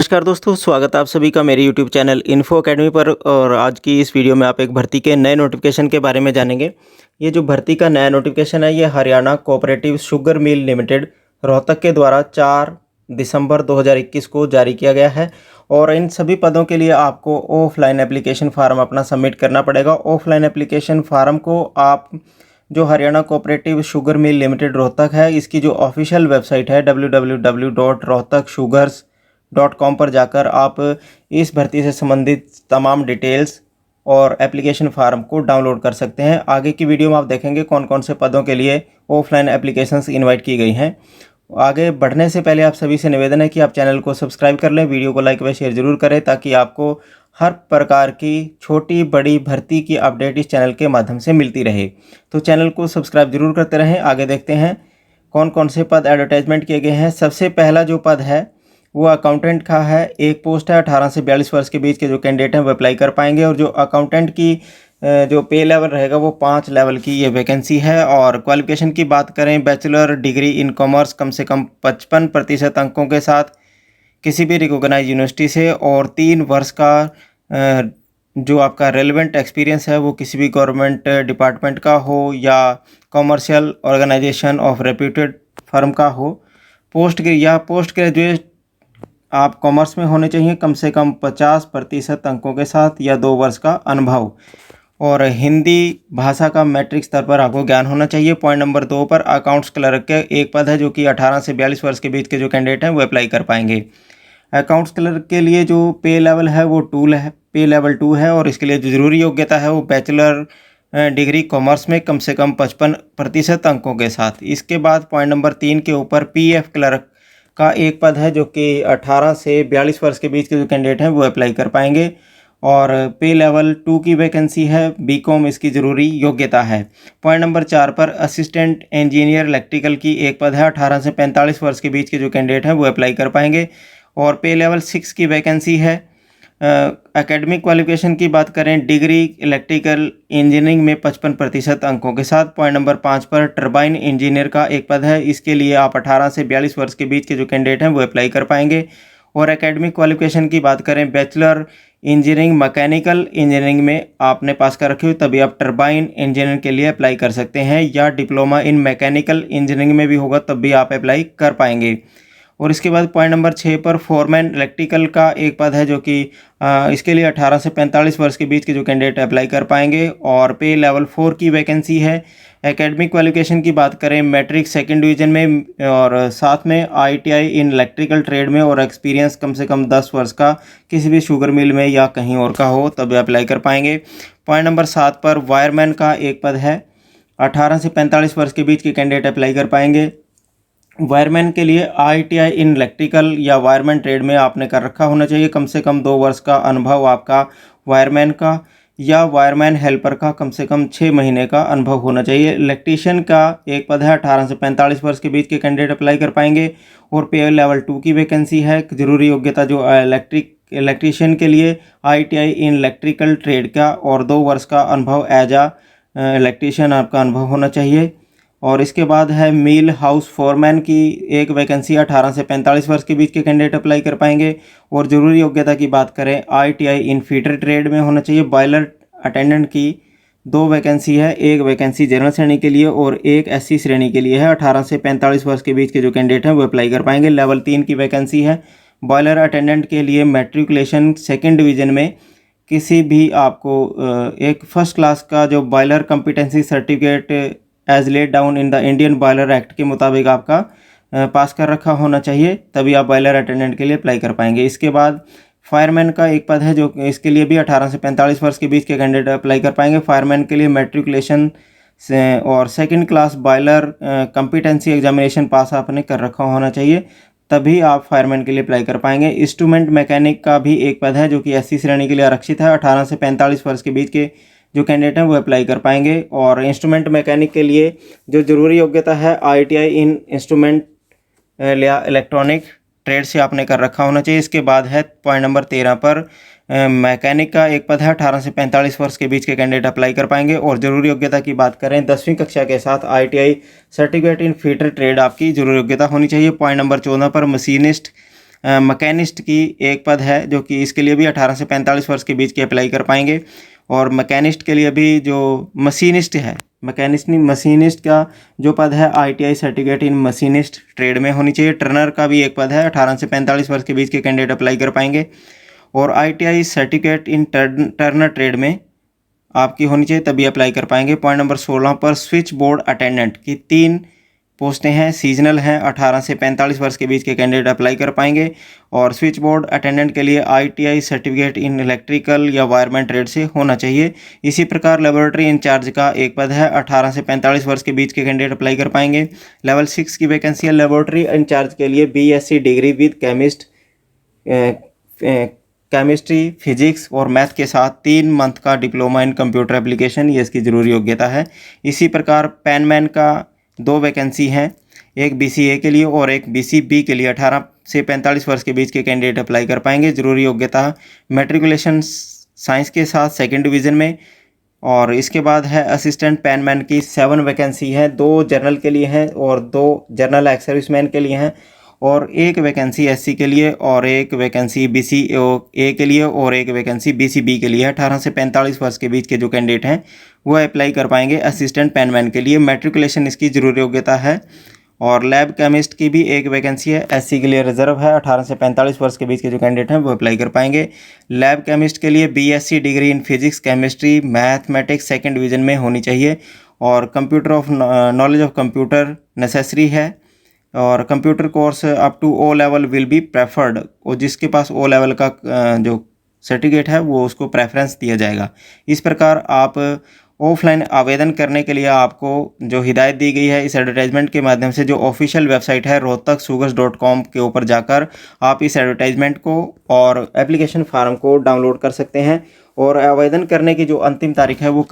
नमस्कार दोस्तों, स्वागत है आप सभी का मेरे यूट्यूब चैनल इन्फो अकेडमी पर। और आज की इस वीडियो में आप एक भर्ती के नए नोटिफिकेशन के बारे में जानेंगे। ये जो भर्ती का नया नोटिफिकेशन है, ये Haryana cooperative sugar mill limited Rohtak के द्वारा 4 दिसंबर 2021 को जारी किया गया है। और इन सभी पदों के लिए आपको ऑफलाइन एप्लीकेशन फार्म अपना सबमिट करना पड़ेगा। ऑफलाइन एप्लीकेशन फार्म को आप जो Haryana cooperative sugar mill limited Rohtak है, इसकी जो ऑफिशियल वेबसाइट है www.rohtaksugars.com पर जाकर आप इस भर्ती से संबंधित तमाम डिटेल्स और एप्लीकेशन फार्म को डाउनलोड कर सकते हैं। आगे की वीडियो में आप देखेंगे कौन कौन से पदों के लिए ऑफलाइन एप्लीकेशंस इनवाइट की गई हैं। आगे बढ़ने से पहले आप सभी से निवेदन है कि आप चैनल को सब्सक्राइब कर लें, वीडियो को लाइक व शेयर जरूर करें ताकि आपको हर प्रकार की छोटी बड़ी भर्ती की अपडेट इस चैनल के माध्यम से मिलती रहे। तो चैनल को सब्सक्राइब जरूर करते रहें। आगे देखते हैं कौन कौन से पद एडवर्टाइजमेंट किए गए हैं। सबसे पहला जो पद है वो अकाउंटेंट का है। एक पोस्ट है, 18 से 42 वर्ष के बीच के जो कैंडिडेट हैं वो अप्लाई कर पाएंगे। और जो अकाउंटेंट की जो पे लेवल रहेगा वो 5 लेवल की ये वैकेंसी है। और क्वालिफिकेशन की बात करें, बैचलर डिग्री इन कॉमर्स कम से कम 55% अंकों के साथ किसी भी रिकॉग्नाइज यूनिवर्सिटी से, और 3 वर्ष का जो आपका रेलेवेंट एक्सपीरियंस है वो किसी भी गवर्नमेंट डिपार्टमेंट का हो या commercial organisation of reputed firm का हो। पोस्ट ग्रेजुएट आप कॉमर्स में होने चाहिए, कम से कम 50% अंकों के साथ या 2 वर्ष का अनुभव। और हिंदी भाषा का मैट्रिक स्तर पर आपको ज्ञान होना चाहिए। पॉइंट नंबर 2 पर अकाउंट्स क्लर्क के एक पद है जो कि 18 से 42 वर्ष के बीच के जो कैंडिडेट हैं वो अप्लाई कर पाएंगे। अकाउंट्स क्लर्क के लिए जो पे लेवल है वो पे लेवल 2 है। और इसके लिए जो ज़रूरी योग्यता है वो बैचलर डिग्री कॉमर्स में कम से कम 55% अंकों के साथ। इसके बाद पॉइंट नंबर 3 के ऊपर पीएफ क्लर्क का एक पद है जो कि 18 से 42 वर्ष के बीच के जो कैंडिडेट हैं वो अप्लाई कर पाएंगे। और पे लेवल 2 की वैकेंसी है, बीकॉम इसकी ज़रूरी योग्यता है। पॉइंट नंबर 4 पर असिस्टेंट इंजीनियर इलेक्ट्रिकल की एक पद है, 18 से 45 वर्ष के बीच के जो कैंडिडेट हैं वो अप्लाई कर पाएंगे। और पे लेवल 6 की वैकेंसी है। एकेडमिक क्वालिफिकेशन की बात करें, डिग्री इलेक्ट्रिकल इंजीनियरिंग में 55% अंकों के साथ। पॉइंट नंबर 5 पर टरबाइन इंजीनियर का एक पद है, इसके लिए आप 18 से 42 वर्ष के बीच के जो कैंडिडेट हैं वो अप्लाई कर पाएंगे। और एकेडमिक क्वालिफिकेशन की बात करें, बैचलर इंजीनियरिंग मैकेनिकल इंजीनियरिंग में आपने पास कर रखी हो तभी आप टरबाइन इंजीनियर के लिए अप्लाई कर सकते हैं, या डिप्लोमा इन मैकेनिकल इंजीनियरिंग में भी होगा तब भी आप अप्लाई कर पाएंगे। और इसके बाद पॉइंट नंबर 6 पर फोरमैन इलेक्ट्रिकल का एक पद है जो कि इसके लिए 18 से 45 वर्ष के बीच के जो कैंडिडेट अप्लाई कर पाएंगे। और पे लेवल 4 की वैकेंसी है। एकेडमिक क्वालिफिकेशन की बात करें, मैट्रिक सेकंड डिवीजन में और साथ में आईटीआई इन इलेक्ट्रिकल ट्रेड में, और एक्सपीरियंस कम से कम 10 वर्ष का किसी भी शुगर मिल में या कहीं और का हो तब अप्लाई कर पाएंगे। पॉइंट नंबर 7 पर वायरमैन का एक पद है, 18 से 45 वर्ष के बीच के कैंडिडेट अप्लाई कर पाएंगे। वायरमैन के लिए आईटीआई इन इलेक्ट्रिकल या वायरमैन ट्रेड में आपने कर रखा होना चाहिए, कम से कम 2 वर्ष का अनुभव आपका वायरमैन का, या वायरमैन हेल्पर का कम से कम 6 महीने का अनुभव होना चाहिए। इलेक्ट्रीशियन का एक पद है, 18 से 45 वर्ष के बीच के कैंडिडेट अप्लाई कर पाएंगे। और पे लेवल 2 की वैकेंसी है। ज़रूरी योग्यता जो इलेक्ट्रीशियन के लिए आईटीआई इन इलेक्ट्रिकल ट्रेड का और 2 वर्ष का अनुभव एज इलेक्ट्रीशियन आपका अनुभव होना चाहिए। और इसके बाद है मिल हाउस फोरमैन की एक वैकेंसी, 18 से 45 वर्ष के बीच के कैंडिडेट अप्लाई कर पाएंगे। और ज़रूरी योग्यता की बात करें, आईटीआई इन फीटर ट्रेड में होना चाहिए। बॉयलर अटेंडेंट की 2 वैकेंसी है, एक वैकेंसी जनरल श्रेणी के लिए और एक एससी श्रेणी के लिए है। 18 से 45 वर्ष के बीच के जो कैंडिडेट हैं वो अप्लाई कर पाएंगे। लेवल 3 की वैकेंसी है। बॉयलर अटेंडेंट के लिए मैट्रिकुलेशन सेकेंड डिवीज़न में किसी भी आपको एक फर्स्ट क्लास का जो boiler competency certificate as laid down in the Indian boiler act के मुताबिक आपका पास कर रखा होना चाहिए, तभी आप बॉयलर अटेंडेंट के लिए अप्लाई कर पाएंगे। इसके बाद फायरमैन का एक पद है जो इसके लिए भी 18 से 45 वर्ष के बीच के कैंडिडेट अप्लाई कर पाएंगे। फायरमैन के लिए मैट्रिकुलेशन से और second class boiler competency examination पास आपने कर रखा होना चाहिए, तभी आप फायरमैन के लिए अप्लाई कर पाएंगे। इंस्ट्रूमेंट मैकेनिक का भी एक पद है जो कि एससी श्रेणी के लिए आरक्षित है, 18 से 45 वर्ष के बीच के जो कैंडिडेट हैं वो अप्लाई कर पाएंगे। और इंस्ट्रूमेंट मैकेनिक के लिए जो ज़रूरी योग्यता है, आईटीआई इन इंस्ट्रूमेंट या इलेक्ट्रॉनिक ट्रेड से आपने कर रखा होना चाहिए। इसके बाद है पॉइंट नंबर 13 पर मैकेनिक का एक पद है, 18 से 45 वर्ष के बीच के कैंडिडेट अप्लाई कर पाएंगे। और ज़रूरी योग्यता की बात करें, 10वीं कक्षा के साथ ITI certificate in fitter trade आपकी ज़रूरी योग्यता होनी चाहिए। पॉइंट नंबर 14 पर मशीनिस्ट मैकेनिस्ट की एक पद है, जो कि इसके लिए भी 18 से 45 वर्ष के बीच के अप्लाई कर पाएंगे। और मैकेनिस्ट के लिए भी जो मशीनिस्ट है, मैकेनिस्ट नहीं मशीनिस्ट का जो पद है ITI certificate in machinist trade में होनी चाहिए। टर्नर का भी एक पद है, 18 से 45 वर्ष के बीच के कैंडिडेट अप्लाई कर पाएंगे। और ITI certificate in Turner trade में आपकी होनी चाहिए, तभी अप्लाई कर पाएंगे। पॉइंट नंबर 16 पर स्विच बोर्ड अटेंडेंट की 3 पोस्टें हैं, सीजनल हैं, 18 से 45 वर्ष के बीच के कैंडिडेट अप्लाई कर पाएंगे। और स्विच बोर्ड अटेंडेंट के लिए ITI सर्टिफिकेट इन इलेक्ट्रिकल या वायरमैन ट्रेड से होना चाहिए। इसी प्रकार लेबोरेटरी इंचार्ज का एक पद है, 18 से 45 वर्ष के बीच के कैंडिडेट अप्लाई कर पाएंगे। लेवल 6 की वैकेंसी है लेबोरेटरी इंचार्ज के लिए BSc degree with chemistry, physics और मैथ के साथ 3 मंथ का डिप्लोमा इन कंप्यूटर एप्लीकेशन, ये इसकी ज़रूरी योग्यता है। इसी प्रकार पेनमैन का 2 वैकेंसी हैं, एक BCA के लिए और एक BCB के लिए। 18 से 45 वर्ष के बीच के कैंडिडेट अप्लाई कर पाएंगे। ज़रूरी योग्यता मैट्रिकुलेशन साइंस के साथ 2nd डिवीज़न में। और इसके बाद है असिस्टेंट पेनमैन की 7 वैकेंसी है, 2 जनरल के लिए हैं और 2 जनरल एक्स सर्विसमैन के लिए हैं। और एक वैकेंसी SC के लिए और एक वैकेंसी BCA के लिए और एक वैकेंसी BCB के लिए। 18 से 45 वर्ष के बीच के जो कैंडिडेट हैं वो अप्लाई कर पाएंगे असिस्टेंट पेनमैन के लिए। मैट्रिकुलेशन इसकी ज़रूरी योग्यता है। और लैब केमिस्ट की भी एक वैकेंसी है, SC के लिए रिजर्व है। 18 से 45 वर्ष के बीच के जो कैंडिडेट हैं वो अप्लाई कर पाएंगे। लैब केमिस्ट के लिए BSc degree in physics, chemistry, mathematics 2nd division में होनी चाहिए। और computer of knowledge of computer necessary है। और computer course up to O level will be preferred, और जिसके पास O लेवल का जो सर्टिफिकेट है वो उसको प्रेफरेंस दिया जाएगा। इस प्रकार आप ऑफलाइन आवेदन करने के लिए आपको जो हिदायत दी गई है इस एडवर्टाइजमेंट के माध्यम से, जो ऑफिशियल वेबसाइट है rohtaksugars.com के ऊपर जाकर आप इस एडवर्टाइजमेंट को और एप्लीकेशन फार्म को डाउनलोड कर सकते हैं। और आवेदन करने की जो अंतिम तारीख है वो